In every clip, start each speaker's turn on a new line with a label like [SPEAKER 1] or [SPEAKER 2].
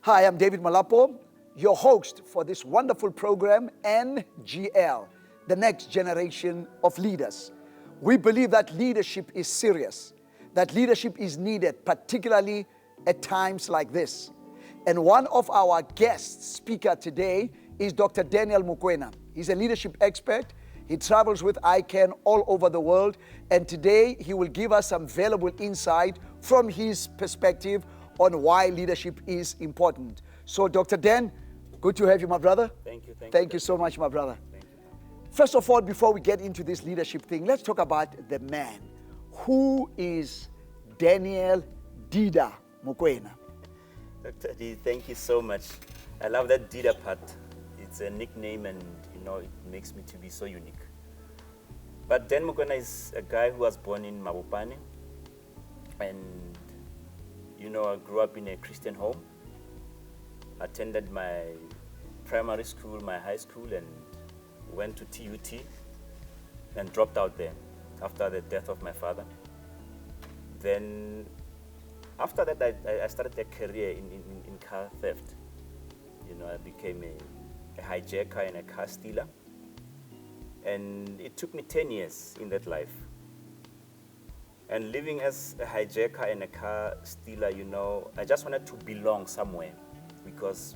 [SPEAKER 1] Hi, I'm David Molapo, your host for this wonderful program, NGL, the next generation of leaders. We believe that leadership is serious, that leadership is needed, particularly at times like this. And one of our guest speaker today is Dr. Daniel Mokwena. He's a leadership expert. He travels with ICANN all over the world. And today he will give us some valuable insight from his perspective on why leadership is important. So Dr. Dan, good to have you, my brother.
[SPEAKER 2] Thank you.
[SPEAKER 1] Thank you so much, my brother.
[SPEAKER 2] Thank you.
[SPEAKER 1] First of all, before we get into this leadership thing, let's talk about the man. Who is Daniel Dida Mokwena?
[SPEAKER 2] Dr. D, thank you so much. I love that Dida part. It's a nickname and it makes me to be so unique. But Dan Mokwena is a guy who was born in Mabopane, and I grew up in a Christian home, attended my primary school, my high school, and went to TUT and dropped out there after the death of my father. Then after that, I started a career in car theft. I became a hijacker and a car stealer. And it took me 10 years in that life. And living as a hijacker and a car stealer, I just wanted to belong somewhere. Because,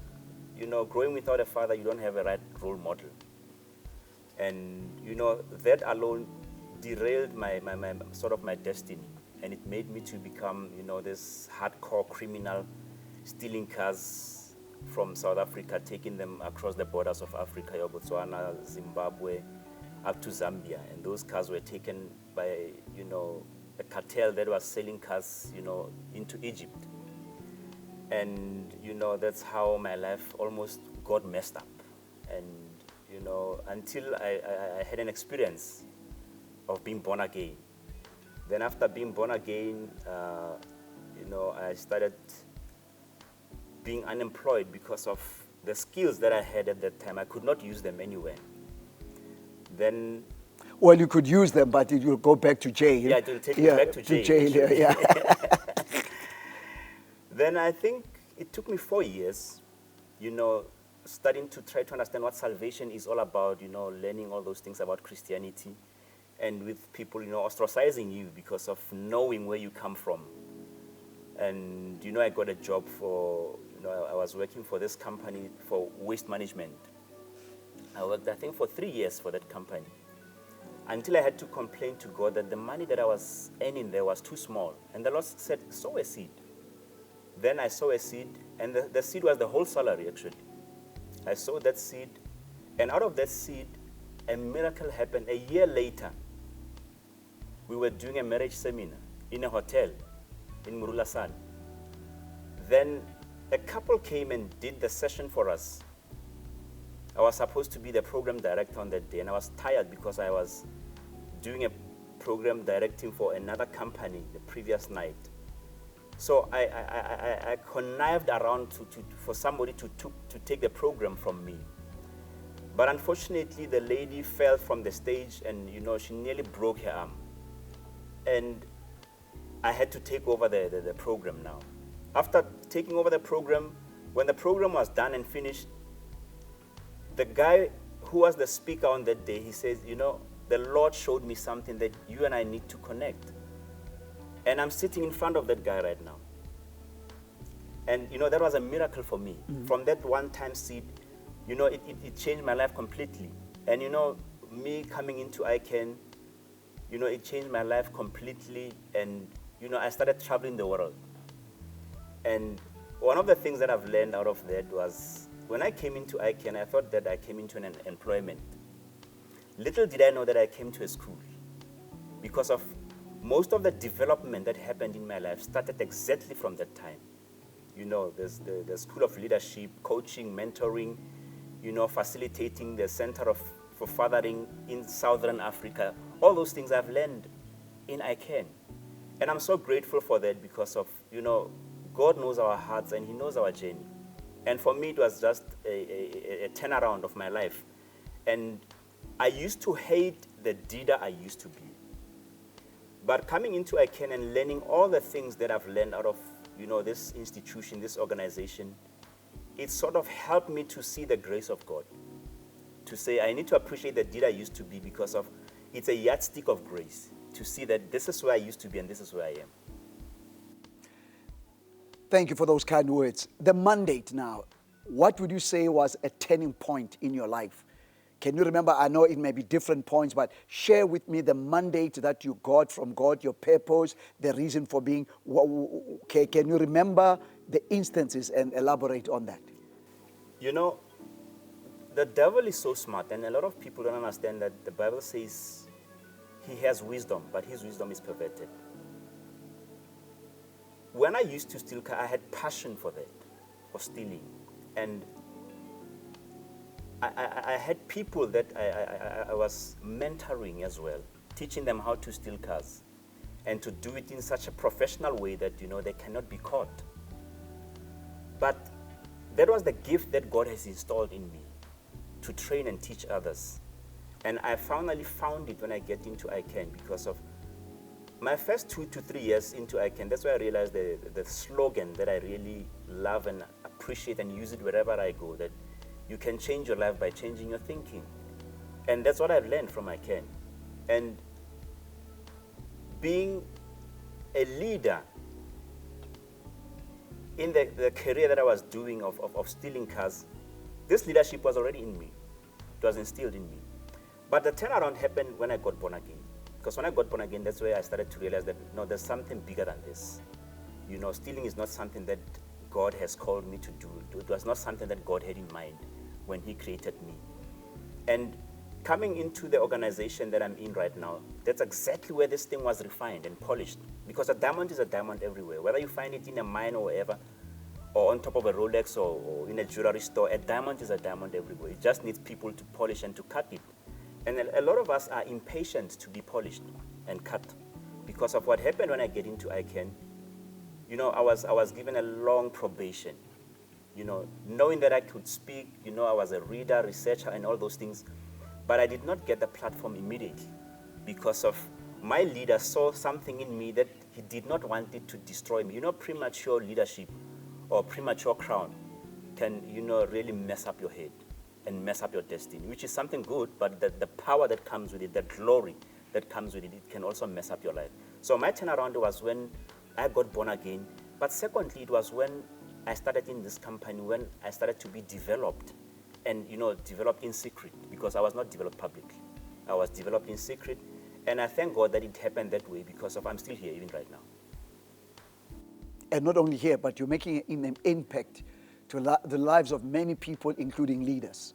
[SPEAKER 2] growing without a father, you don't have a right role model. And, that alone derailed my destiny. And it made me to become, this hardcore criminal, stealing cars from South Africa, taking them across the borders of Africa, Botswana, Zimbabwe, up to Zambia. And those cars were taken by, a cartel that was selling cars, into Egypt. And, that's how my life almost got messed up. And, until I had an experience of being born again. Then after being born again, I started being unemployed because of the skills that I had at that time. I could not use them anywhere. Then,
[SPEAKER 1] well, you could use them, but you'll go back to jail.
[SPEAKER 2] Yeah, it will take me back to jail.
[SPEAKER 1] Yeah.
[SPEAKER 2] Then I think it took me 4 years, studying to try to understand what salvation is all about, learning all those things about Christianity, and with people, ostracizing you because of knowing where you come from. And, I got a job for, I was working for this company for waste management. I worked, I think, for 3 years for that company, until I had to complain to God that the money that I was earning there was too small. And the Lord said, sow a seed. Then I sowed a seed, and the seed was the whole salary, actually. I sowed that seed, and out of that seed, a miracle happened. A year later, we were doing a marriage seminar in a hotel in Murulasan. Then a couple came and did the session for us. I was supposed to be the program director on that day, and I was tired because I was doing a program directing for another company the previous night. So I connived around for somebody to take the program from me. But unfortunately, the lady fell from the stage, and she nearly broke her arm. And I had to take over the program now. After taking over the program, when the program was done and finished, the guy who was the speaker on that day, he says, the Lord showed me something that you and I need to connect. And I'm sitting in front of that guy right now. And, that was a miracle for me. Mm-hmm. From that one-time seed, it changed my life completely. And, me coming into ICANN, it changed my life completely. And, I started traveling the world. And one of the things that I've learned out of that was, when I came into ICANN, I thought that I came into an employment. Little did I know that I came to a school, because of most of the development that happened in my life started exactly from that time. There's the School of Leadership, coaching, mentoring, facilitating the Center for Fathering in Southern Africa. All those things I've learned in ICANN. And I'm so grateful for that because of, God knows our hearts and He knows our journey. And for me, it was just a turnaround of my life. And I used to hate the Dida I used to be. But coming into ICANN and learning all the things that I've learned out of, this institution, this organization, it sort of helped me to see the grace of God. To say, I need to appreciate the deed I used to be because of, it's a yardstick of grace. To see that this is where I used to be and this is where I am.
[SPEAKER 1] Thank you for those kind words. The mandate now, what would you say was a turning point in your life? Can you remember? I know it may be different points, but share with me the mandate that you got from God, your purpose, the reason for being. Can you remember the instances and elaborate on that?
[SPEAKER 2] You know, the devil is so smart, and a lot of people don't understand that the Bible says he has wisdom, but his wisdom is perverted. When I used to steal car, I had passion for that, for stealing. And I had people that I was mentoring as well, teaching them how to steal cars and to do it in such a professional way that, they cannot be caught. But that was the gift that God has installed in me, to train and teach others. And I finally found it when I get into ICANN because of my first 2 to 3 years into ICANN. That's why I realized the slogan that I really love and appreciate and use it wherever I go, that you can change your life by changing your thinking. And that's what I've learned from ICANN. And being a leader in the career that I was doing of stealing cars, this leadership was already in me. It was instilled in me. But the turnaround happened when I got born again. Because when I got born again, that's where I started to realize that, no, there's something bigger than this. Stealing is not something that God has called me to do. It was not something that God had in mind when he created me. And coming into the organization that I'm in right now, that's exactly where this thing was refined and polished. Because a diamond is a diamond everywhere. Whether you find it in a mine or wherever, or on top of a Rolex or in a jewelry store, a diamond is a diamond everywhere. It just needs people to polish and to cut it. And a lot of us are impatient to be polished and cut because of what happened when I get into ICANN. I was given a long probation, knowing that I could speak, I was a reader, researcher, and all those things. But I did not get the platform immediately because of my leader saw something in me that he did not want it to destroy me. Premature leadership or premature crown can, really mess up your head and mess up your destiny, which is something good, but the power that comes with it, the glory that comes with it, it can also mess up your life. So my turnaround was when I got born again, but secondly, it was when I started in this company, when I started to be developed, and developed in secret, because I was not developed publicly. I was developed in secret, and I thank God that it happened that way because I'm still here even right now.
[SPEAKER 1] And not only here, but you're making an impact to the lives of many people, including leaders.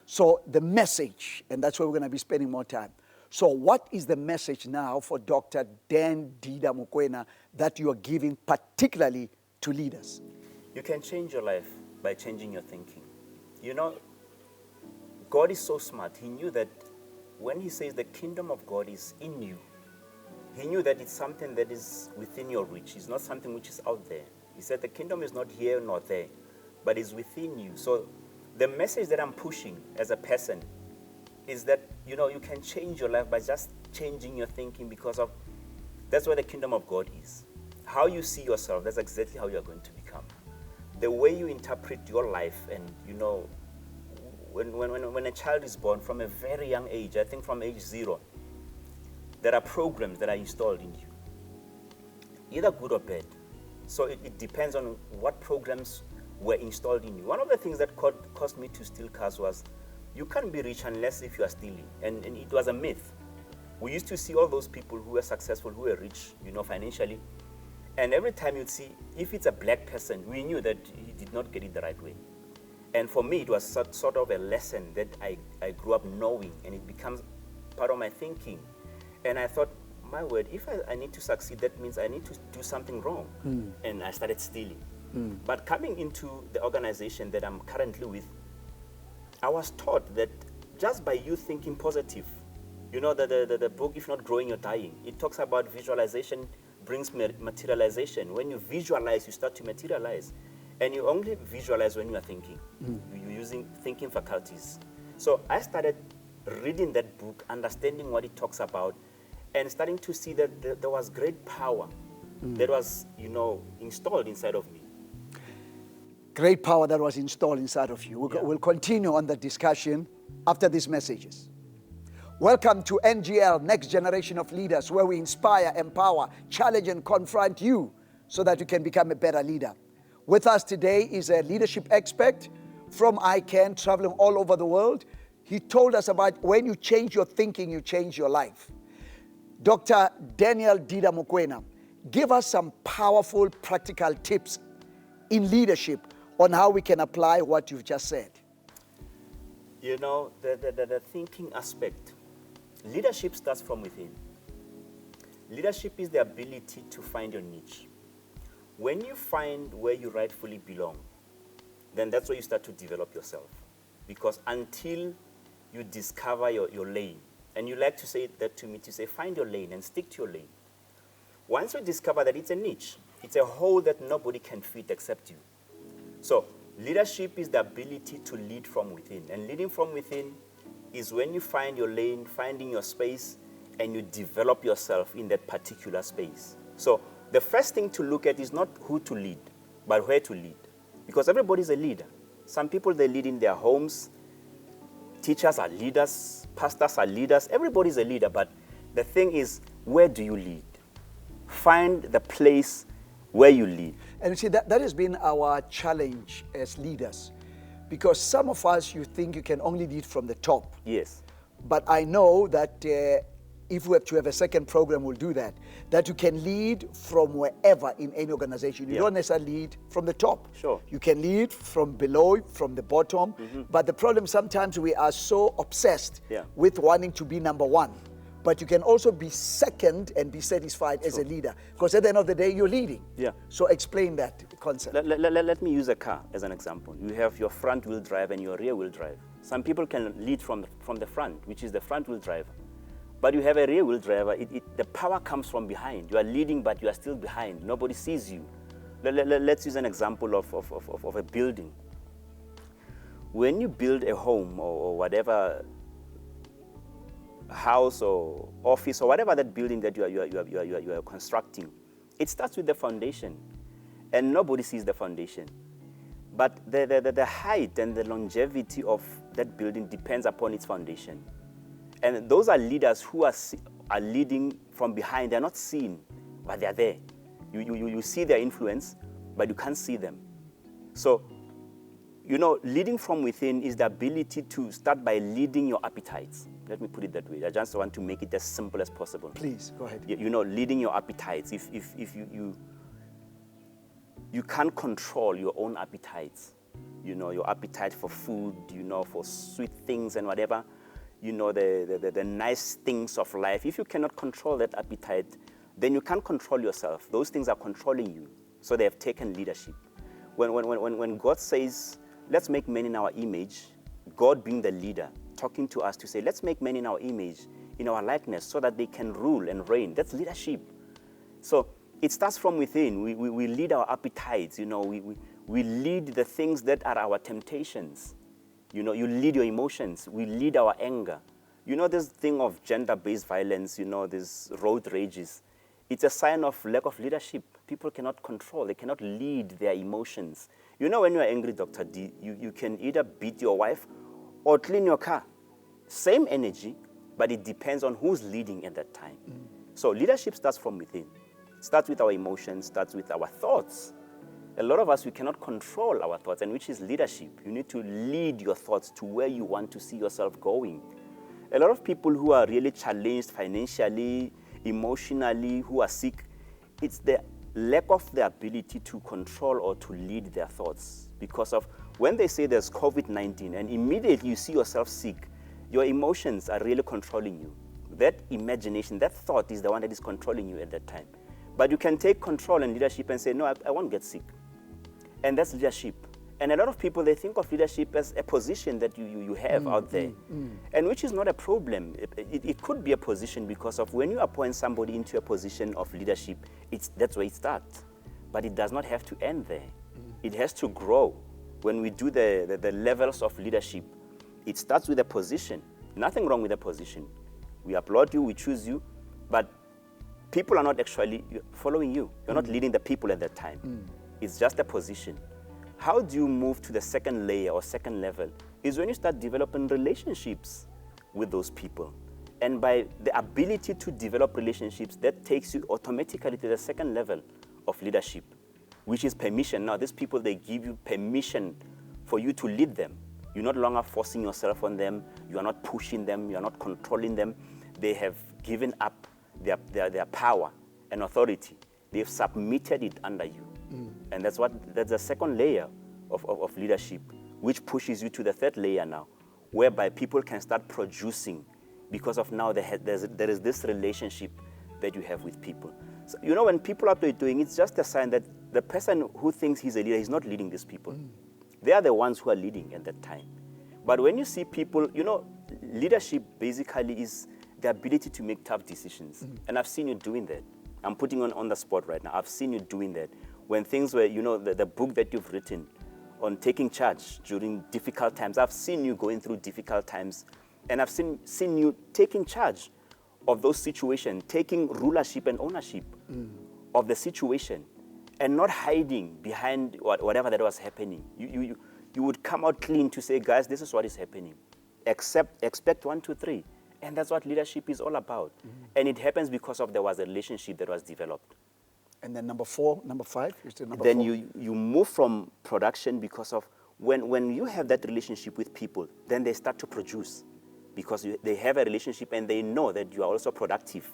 [SPEAKER 1] So the message, and that's where we're going to be spending more time. So what is the message now for Dr. Dan Dida Mokwena that you are giving particularly to leaders?
[SPEAKER 2] You can change your life by changing your thinking. God is so smart. He knew that when he says the kingdom of God is in you, he knew that it's something that is within your reach. It's not something which is out there. He said the kingdom is not here nor there, but is within you. So the message that I'm pushing as a person is that, you can change your life by just changing your thinking because of that's where the kingdom of God is. How you see yourself, that's exactly how you're going to become. The way you interpret your life and, when a child is born from a very young age, I think from age 0, there are programs that are installed in you, either good or bad. So it depends on what programs were installed in you. One of the things that caused me to steal cars was you can't be rich unless if you are stealing. And it was a myth. We used to see all those people who were successful, who were rich, financially. And every time you'd see, if it's a black person, we knew that he did not get it the right way. And for me, it was sort of a lesson that I grew up knowing, and it becomes part of my thinking. And I thought, my word, if I need to succeed, that means I need to do something wrong. And I started stealing. But coming into the organization that I'm currently with, I was taught that just by you thinking positive, the book, If Not Growing, You're Dying, it talks about visualization brings materialization. When you visualize, you start to materialize. And you only visualize when you are thinking. You're using thinking faculties. So I started reading that book, understanding what it talks about, and starting to see that there was great power that was, installed inside of me.
[SPEAKER 1] Great power that was installed inside of you. We'll continue on the discussion after these messages. Welcome to NGL, Next Generation of Leaders, where we inspire, empower, challenge, and confront you so that you can become a better leader. With us today is a leadership expert from ICANN, traveling all over the world. He told us about when you change your thinking, you change your life. Dr. Daniel Dida Mokwena, give us some powerful, practical tips in leadership on how we can apply what you've just said.
[SPEAKER 2] You know, the thinking aspect. Leadership starts from within. Leadership is the ability to find your niche. When you find where you rightfully belong, then that's where you start to develop yourself. Because until you discover your lane, and you like to say that to me, to say, find your lane and stick to your lane. Once you discover that it's a niche, it's a hole that nobody can fit except you. So leadership is the ability to lead from within. And leading from within is when you find your lane, finding your space, and you develop yourself in that particular space. So the first thing to look at is not who to lead, but where to lead. Because everybody's a leader. Some people, they lead in their homes. Teachers are leaders. Pastors are leaders. Everybody's a leader. But the thing is, where do you lead? Find the place where you lead.
[SPEAKER 1] And you see, that has been our challenge as leaders. Because some of us, you think you can only lead from the top.
[SPEAKER 2] Yes.
[SPEAKER 1] But I know that if we have to have a second program, we'll do that. That you can lead from wherever in any organization. You don't necessarily lead from the top.
[SPEAKER 2] Sure.
[SPEAKER 1] You can lead from below, from the bottom. But the problem sometimes we are so obsessed with wanting to be number one. But you can also be second and be satisfied as a leader. Because at the end of the day, you're leading.
[SPEAKER 2] Yeah.
[SPEAKER 1] So explain that concept.
[SPEAKER 2] Let me use a car as an example. You have your front wheel drive and your rear wheel drive. Some people can lead from the front, which is the front wheel drive. But you have a rear wheel driver, the power comes from behind. You are leading, but you are still behind. Nobody sees you. Let's use an example of a building. When you build a home or whatever house or office or whatever that building that you are constructing, it starts with the foundation, and nobody sees the foundation. But the height and the longevity of that building depends upon its foundation. And those are leaders who are leading from behind. They're not seen, but they're there. You see their influence, but you can't see them. So, you know, leading from within is the ability to start by leading your appetites. Let me put it that way. I just want to make it as simple as possible.
[SPEAKER 1] Please, go ahead.
[SPEAKER 2] You know, leading your appetites. If you can't control your own appetites, you know, your appetite for food, you know, for sweet things and whatever, you know, the nice things of life. If you cannot control that appetite, then you can't control yourself. Those things are controlling you. So they have taken leadership. When God says, let's make men in our image, God being the leader, talking to us to say, let's make men in our image, in our likeness, so that they can rule and reign. That's leadership. So it starts from within. We lead our appetites, you know, we lead the things that are our temptations. You know, you lead your emotions. We lead our anger. You know, this thing of gender-based violence, you know, these road rages. It's a sign of lack of leadership. People cannot control. They cannot lead their emotions. You know, when you're angry, Dr. D, you can either beat your wife or clean your car. Same energy, but it depends on who's leading at that time. So leadership starts from within. It starts with our emotions, starts with our thoughts. A lot of us, we cannot control our thoughts, and which is leadership. You need to lead your thoughts to where you want to see yourself going. A lot of people who are really challenged financially, emotionally, who are sick, it's the lack of the ability to control or to lead their thoughts. Because of when they say there's COVID-19 and immediately you see yourself sick, your emotions are really controlling you. That imagination, that thought is the one that is controlling you at that time. But you can take control and leadership and say, no, I won't get sick. And that's leadership. And a lot of people, they think of leadership as a position that you have out there, and which is not a problem. It could be a position because of when you appoint somebody into a position of leadership, that's where it starts. But it does not have to end there. It has to grow. When we do the levels of leadership, it starts with a position. Nothing wrong with a position. We applaud you, we choose you, but people are not actually following you. You're not leading the people at that time. It's just a position. how do you move to the second layer or second level? Is when you start developing relationships with those people. And by the ability to develop relationships, that takes you automatically to the second level of leadership, which is permission. Now, these people, they give you permission for you to lead them. You're not longer forcing yourself on them. You are not pushing them. You are not controlling them. They have given up their power and authority. They've submitted it under you. And that's the second layer of leadership, which pushes you to the third layer now, whereby people can start producing because of now there is this relationship that you have with people. So, you know, when people are doing, it's just a sign that the person who thinks he's a leader is not leading these people. They are the ones who are leading at that time. But when you see people, you know, leadership basically is the ability to make tough decisions. And I've seen you doing that. I'm putting on the spot right now. I've seen you doing that. When things were, you know, the book that you've written on taking charge during difficult times, I've seen you going through difficult times. And I've seen you taking charge of those situations, taking rulership and ownership of the situation, and not hiding behind whatever that was happening. You would come out clean to say, guys, this is what is happening. Expect 1, 2, 3. And that's what leadership is all about. And it happens because there was a relationship that was developed.
[SPEAKER 1] And then number 5, you said number
[SPEAKER 2] then
[SPEAKER 1] 4.
[SPEAKER 2] you move from production because of when you have that relationship with people, then they start to produce. Because they have a relationship and they know that you are also productive,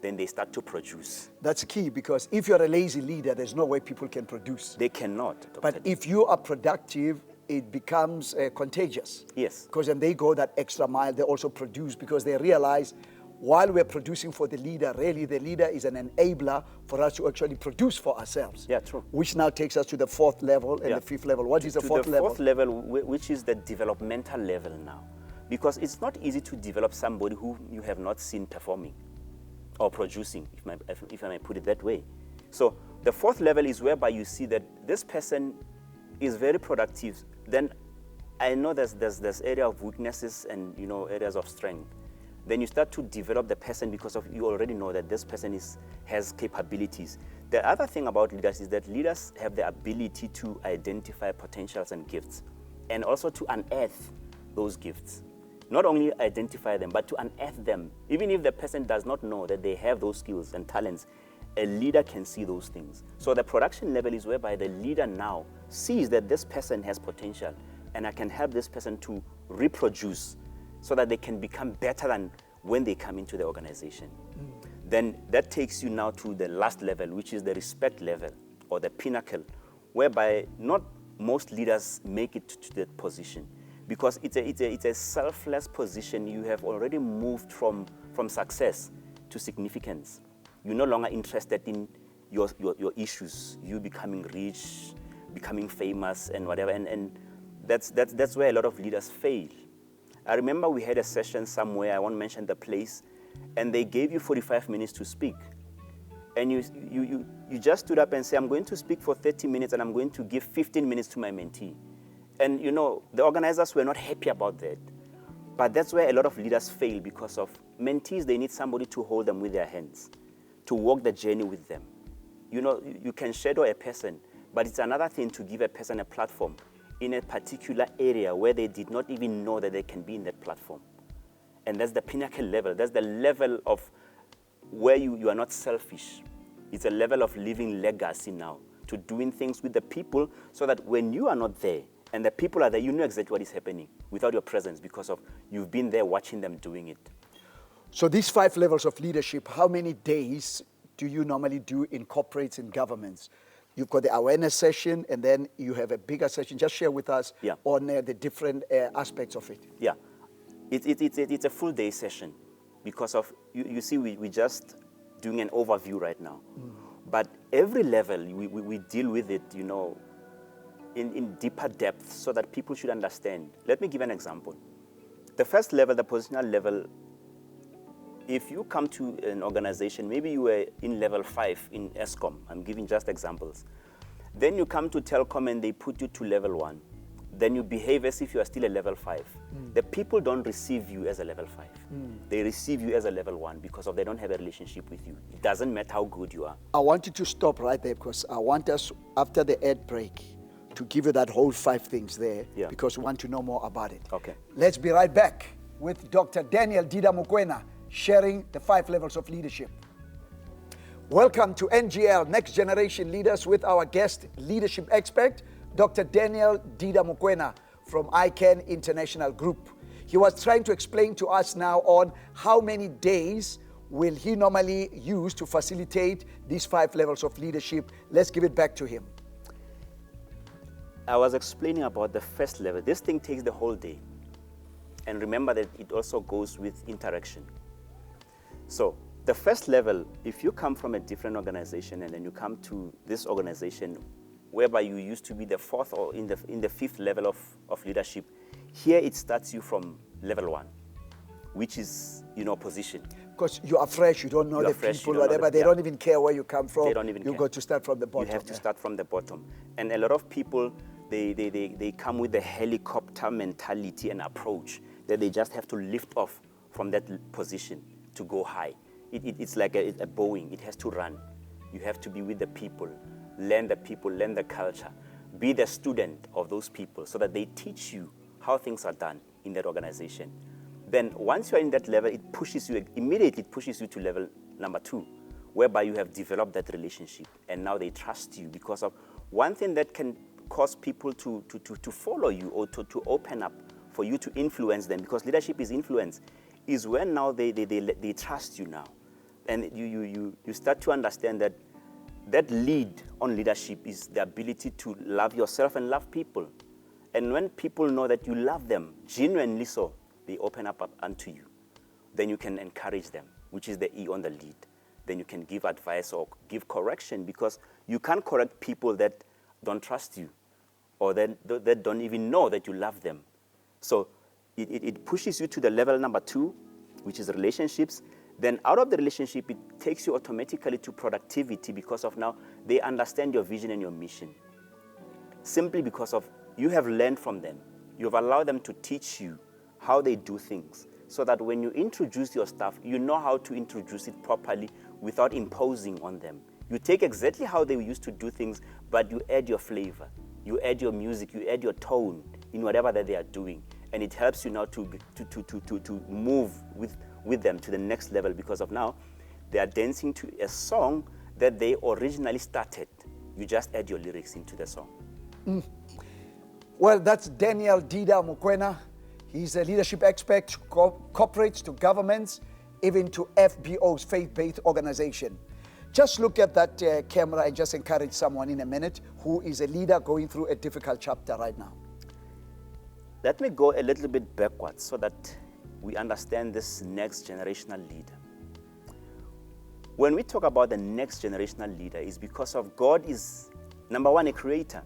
[SPEAKER 2] then they start to produce.
[SPEAKER 1] That's key, because if you're a lazy leader, there's no way people can produce.
[SPEAKER 2] They cannot.
[SPEAKER 1] But if you are productive, it becomes contagious.
[SPEAKER 2] Yes.
[SPEAKER 1] Because when they go that extra mile, they also produce, because they realize while we're producing for the leader, really the leader is an enabler for us to actually produce for ourselves.
[SPEAKER 2] Yeah, true.
[SPEAKER 1] Which now takes us to the 4th level and the 5th level. What is the 4th level?
[SPEAKER 2] The 4th level, which is the developmental level now. Because it's not easy to develop somebody who you have not seen performing or producing, if I may put it that way. So the 4th level is whereby you see that this person is very productive. Then I know there's area of weaknesses and, you know, areas of strength. Then you start to develop the person because of you already know that this person has capabilities. The other thing about leaders is that leaders have the ability to identify potentials and gifts, and also to unearth those gifts. Not only identify them, but to unearth them. Even if the person does not know that they have those skills and talents, a leader can see those things. So the production level is whereby the leader now sees that this person has potential, and I can help this person to reproduce so that they can become better than when they come into the organization. Then that takes you now to the last level, which is the respect level or the pinnacle, whereby not most leaders make it to that position. Because it's a selfless position. You have already moved from success to significance. You're no longer interested in your issues, you becoming rich, becoming famous and whatever. And that's where a lot of leaders fail. I remember we had a session somewhere, I won't mention the place, and they gave you 45 minutes to speak. And you just stood up and said, I'm going to speak for 30 minutes and I'm going to give 15 minutes to my mentee. And, you know, the organizers were not happy about that. But that's where a lot of leaders fail, because of mentees, they need somebody to hold them with their hands, to walk the journey with them. You know, you can shadow a person, but it's another thing to give a person a platform in a particular area where they did not even know that they can be in that platform. And that's the pinnacle level. That's the level of where you are not selfish. It's a level of living legacy now, to doing things with the people so that when you are not there, and the people are there, you know exactly what is happening without your presence, because of you've been there watching them doing it.
[SPEAKER 1] So these 5 levels of leadership, how many days do you normally do in corporates and governments? You've got the awareness session, and then you have a bigger session. Just share with us on the different aspects of it.
[SPEAKER 2] Yeah, it's a full day session, because of, you see, we're just doing an overview right now. But every level, we deal with it, you know, in deeper depth, so that people should understand. Let me give an example. The first level, the positional level, if you come to an organization, maybe you were in level 5 in ESCOM, I'm giving just examples. Then you come to Telcom and they put you to level 1. Then you behave as if you are still a level 5. The people don't receive you as a level 5. They receive you as a level 1 because they don't have a relationship with you. It doesn't matter how good you are.
[SPEAKER 1] I want you to stop right there, because I want us, after the ad break, to give you that whole 5 things there
[SPEAKER 2] Yeah.
[SPEAKER 1] because we want to know more about it.
[SPEAKER 2] Okay.
[SPEAKER 1] Let's be right back with Dr. Daniel Dida Mokwena sharing the 5 levels of leadership. Welcome to NGL, Next Generation Leaders, with our guest leadership expert, Dr. Daniel Dida Mokwena from ICANN International Group. He was trying to explain to us now on how many days will he normally use to facilitate these 5 levels of leadership. Let's give it back to him.
[SPEAKER 2] I was explaining about the first level. This thing takes the whole day. And remember that it also goes with interaction. So the first level, if you come from a different organization and then you come to this organization whereby you used to be the 4th or in the 5th level of leadership, here it starts you from level 1, which is, position.
[SPEAKER 1] Because you are fresh, you don't know the people, whatever. They don't even care where you come from.
[SPEAKER 2] They don't even care.
[SPEAKER 1] You got to start from the bottom.
[SPEAKER 2] You have to start from the bottom. And a lot of people, they come with the helicopter mentality and approach that they just have to lift off from that position to go high. It's like a Boeing. It has to run. You have to be with the people, learn the culture, be the student of those people so that they teach you how things are done in that organization. Then once you're in that level, it pushes you to level number 2, whereby you have developed that relationship and now they trust you because of one thing that can cause people to follow you or to open up for you to influence them, because leadership is influence, is when now they trust you now. And you start to understand that lead on leadership is the ability to love yourself and love people. And when people know that you love them, genuinely so, they open up unto you. Then you can encourage them, which is the E on the lead. Then you can give advice or give correction, because you can't correct people that don't trust you or that don't even know that you love them. So it pushes you to the level number 2, which is relationships. Then out of the relationship, it takes you automatically to productivity, because of now they understand your vision and your mission. Simply because of you have learned from them. You have allowed them to teach you how they do things, so that when you introduce your stuff, you know how to introduce it properly without imposing on them. You take exactly how they used to do things, but you add your flavor, you add your music, you add your tone in whatever that they are doing. And it helps you now to move with them to the next level, because of now they are dancing to a song that they originally started. You just add your lyrics into the song.
[SPEAKER 1] Well, that's Daniel Dida Mokwena. He's a leadership expert to corporates, to governments, even to FBO's, faith-based organization. Just look at that camera and just encourage someone in a minute who is a leader going through a difficult chapter right now.
[SPEAKER 2] Let me go a little bit backwards so that we understand this next generational leader. When we talk about the next generational leader, it's because of God is, number 1, a creator.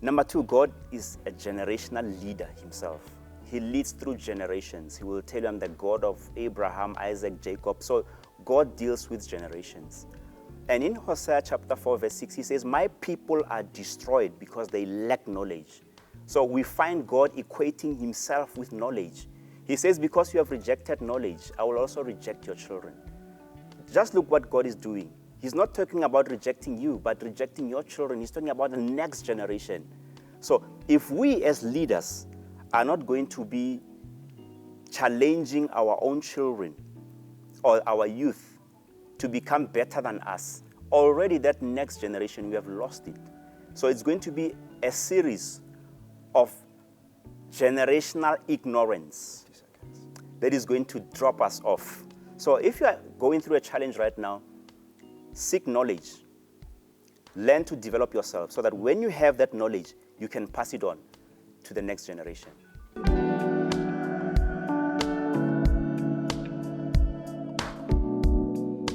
[SPEAKER 2] Number 2, God is a generational leader himself. He leads through generations. He will tell you, I'm the God of Abraham, Isaac, Jacob. So God deals with generations. And in Hosea chapter 4, verse 6, he says, my people are destroyed because they lack knowledge. So we find God equating himself with knowledge. He says, because you have rejected knowledge, I will also reject your children. Just look what God is doing. He's not talking about rejecting you, but rejecting your children. He's talking about the next generation. So if we as leaders are not going to be challenging our own children or our youth to become better than us, already that next generation, we have lost it. So it's going to be a series of generational ignorance that is going to drop us off. So if you are going through a challenge right now, seek knowledge. Learn to develop yourself so that when you have that knowledge, you can pass it on to the next generation.